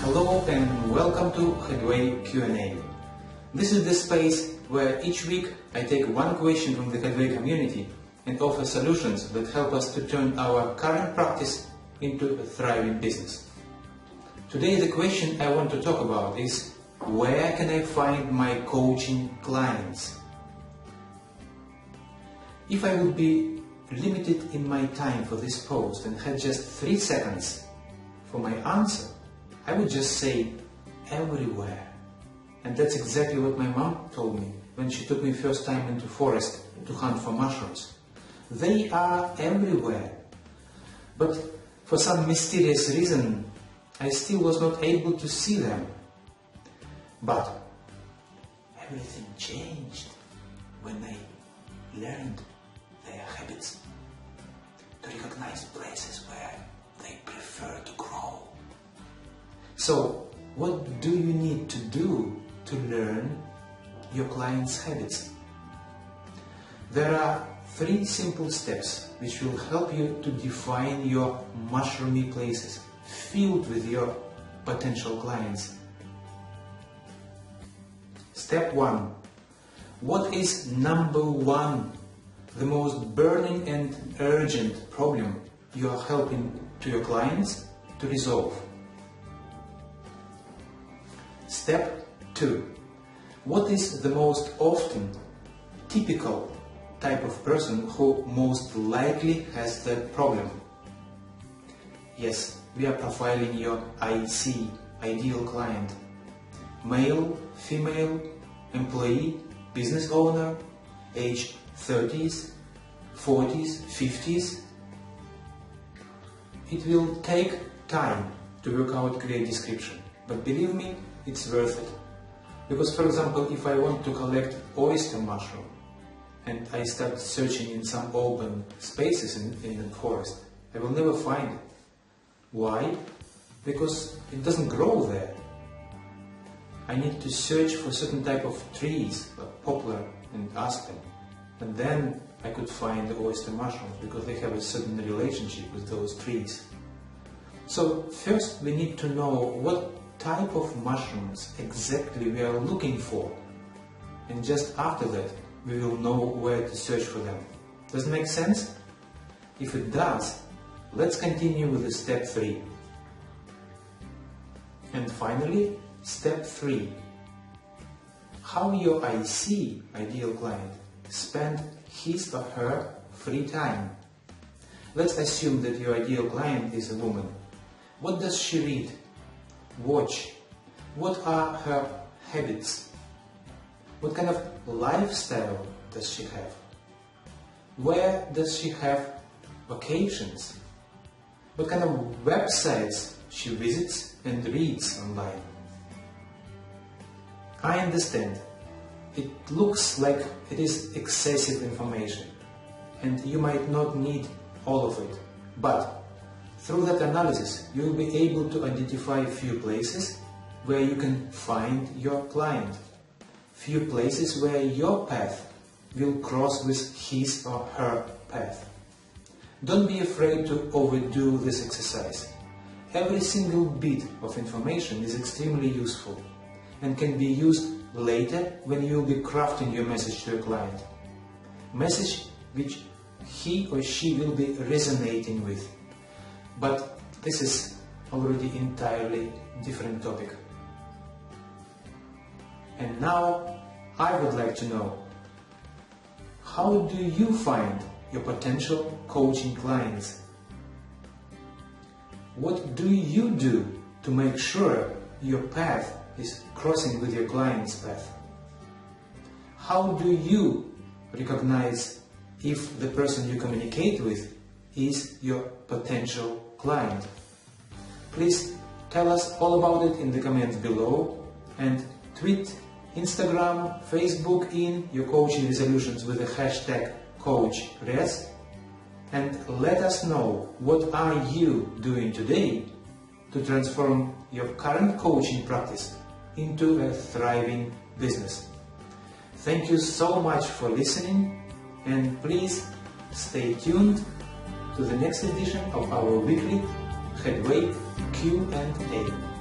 Hello and welcome to Headway Q&A. This is the space where each week I take one question from the Headway community and offer solutions that help us to turn our current practice into a thriving business. Today the question I want to talk about is, where can I find my coaching clients? If I would be limited in my time for this post and had just 3 seconds for my answer, I would just say everywhere. And that's exactly what my mom told me when she took me first time into forest to hunt for mushrooms. They are everywhere. But for some mysterious reason, I still was not able to see them. But everything changed when I learned their habits, to recognize places where they prefer to grow. So, what do you need to do to learn your clients' habits? There are 3 simple steps which will help you to define your mushroomy places filled with your potential clients. Step 1. What is number 1, the most burning and urgent problem you are helping to your clients to resolve? Step 2. What is the most often typical type of person who most likely has that problem? Yes, we are profiling your IC, ideal client. Male, female, employee, business owner, age 30s, 40s, 50s. It will take time to work out a clear description, but believe me, it's worth it. Because, for example, if I want to collect oyster mushroom and I start searching in some open spaces in the forest, I will never find it. Why? Because it doesn't grow there. I need to search for certain type of trees, like poplar and aspen, and then I could find the oyster mushrooms because they have a certain relationship with those trees. So first we need to know what type of mushrooms exactly we are looking for, and just after that we will know where to search for them. Does it make sense? If it does, let's continue with the step 3. And finally, step 3. How your IC, ideal client, spend his or her free time. Let's assume that your ideal client is a woman. What does she read? Watch? What are her habits? What kind of lifestyle does she have? Where does she have vacations? What kind of websites she visits and reads online? I understand. It looks like it is excessive information and you might not need all of it, but through that analysis you will be able to identify a few places where you can find your client, few places where your path will cross with his or her path. Don't be afraid to overdo this exercise. Every single bit of information is extremely useful and can be used later when you will be crafting your message to your client. Message which he or she will be resonating with. But this is already entirely different topic. And now I would like to know, how do you find your potential coaching clients? What do you do to make sure your path is crossing with your client's path? How do you recognize if the person you communicate with is your potential client? Please tell us all about it in the comments below, and tweet, Instagram, Facebook in your coaching resolutions with the hashtag #CoachRes, and let us know what are you doing today to transform your current coaching practice into a thriving business. Thank you so much for listening, and please stay tuned to the next edition of our weekly Headway Q&A.